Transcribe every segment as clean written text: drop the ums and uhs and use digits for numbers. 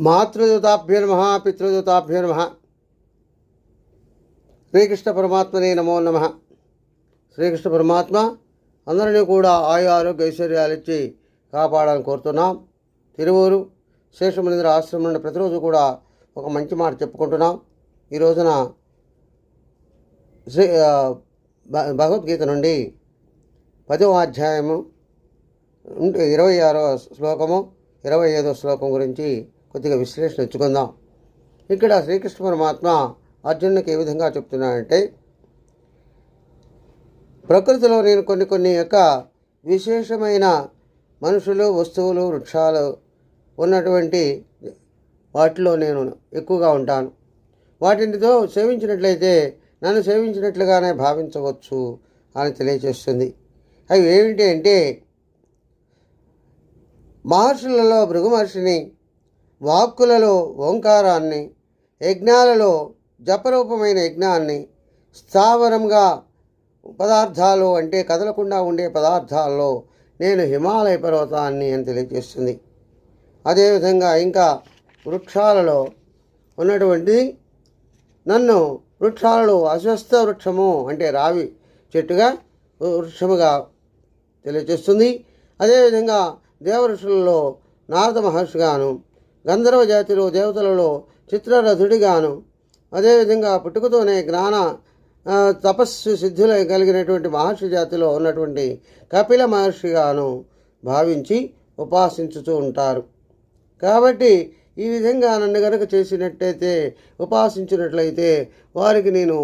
మాతృదూతాభ్యో నమః, పితృదూతాభ్యో నమః. శ్రీకృష్ణ పరమాత్మనే నమో నమః. శ్రీకృష్ణ పరమాత్మ అందరినీ కూడా ఆయు ఆరోగ్య ఐశ్వర్యాలు ఇచ్చి కాపాడాలని కోరుతున్నాం. తిరువూరు శేషమునింద్ర ఆశ్రమం నుండి ప్రతిరోజు కూడా ఒక మంచి మాట చెప్పుకుంటున్నాం. ఈ రోజున భగవద్గీత నుండి 10వ అధ్యాయము 26వ శ్లోకము 25వ శ్లోకం గురించి కొద్దిగా విశ్లేషణ ఇచ్చుకుందాం. ఇక్కడ శ్రీకృష్ణ పరమాత్మ అర్జునునికి ఏ విధంగా చెప్తున్నాడంటే, ప్రకృతిలో నేను కొన్ని యొక్క విశేషమైన మనుషులు, వస్తువులు, వృక్షాలు ఉన్నటువంటి వాటిలో నేను ఎక్కువగా ఉంటాను. వాటితో సేవించినట్లయితే నన్ను సేవించినట్లుగానే భావించవచ్చు అని తెలియజేస్తుంది. అవి ఏమిటి అంటే, మహర్షులలో భృగు మహర్షిని, వాక్కులలో ఓంకారాన్ని, యజ్ఞాలలో జపరూపమైన యజ్ఞాన్ని, స్థావరంగా పదార్థాలు అంటే కదలకుండా ఉండే పదార్థాల్లో నేను హిమాలయ పర్వతాన్ని అని తెలియజేస్తుంది. అదేవిధంగా ఇంకా వృక్షాలలో ఉన్నటువంటి నన్ను వృక్షాలలో అశ్వస్థ వృక్షము అంటే రావి చెట్టుగా వృక్షముగా తెలియజేస్తుంది. అదేవిధంగా దేవఋషులలో నారద మహర్షిగాను, గంధర్వ జాతిలో దేవతలలో చిత్రరథుడిగాను, అదేవిధంగా పుట్టుకతోనే జ్ఞాన తపస్సు సిద్ధులు కలిగినటువంటి మహర్షి జాతిలో ఉన్నటువంటి కపిల మహర్షిగాను భావించి ఉపాసించుతూ ఉంటారు. కాబట్టి ఈ విధంగా నన్ను గనుక చేసినట్టయితే, ఉపాసించినట్లయితే వారికి నేను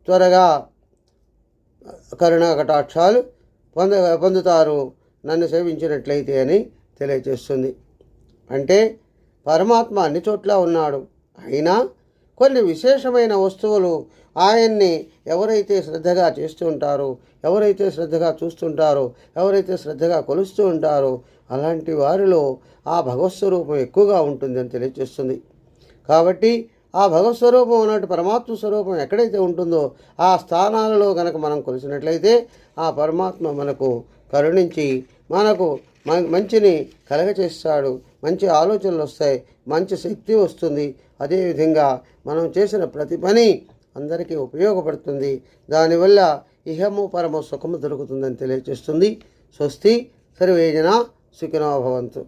త్వరగా కరుణా కటాక్షాలు పొందుతారు నన్ను సేవించినట్లయితే అని తెలియజేస్తుంది. అంటే పరమాత్మ అన్ని చోట్ల ఉన్నాడు. అయినా కొన్ని విశేషమైన వస్తువులు ఆయన్ని ఎవరైతే శ్రద్ధగా చేస్తూ ఉంటారో, ఎవరైతే శ్రద్ధగా చూస్తుంటారో, ఎవరైతే శ్రద్ధగా కొలుస్తూ ఉంటారో అలాంటి వారిలో ఆ భగవత్స్వరూపం ఎక్కువగా ఉంటుందని తెలియజేస్తుంది. కాబట్టి ఆ భగవత్స్వరూపం ఉన్నట్టు పరమాత్మ స్వరూపం ఎక్కడైతే ఉంటుందో ఆ స్థానాలలో కనుక మనం కొలిసినట్లయితే ఆ పరమాత్మ మనకు కరుణించి మనకు మంచిని కలగచేస్తాడు. మంచి ఆలోచనలు వస్తాయి, మంచి శక్తి వస్తుంది. అదేవిధంగా మనం చేసిన ప్రతి పని అందరికీ ఉపయోగపడుతుంది. దానివల్ల ఇహము పరమ సుఖము దొరుకుతుందని తెలియజేస్తుంది. స్వస్తి. సర్వే జనా సుఖినో భవంతు.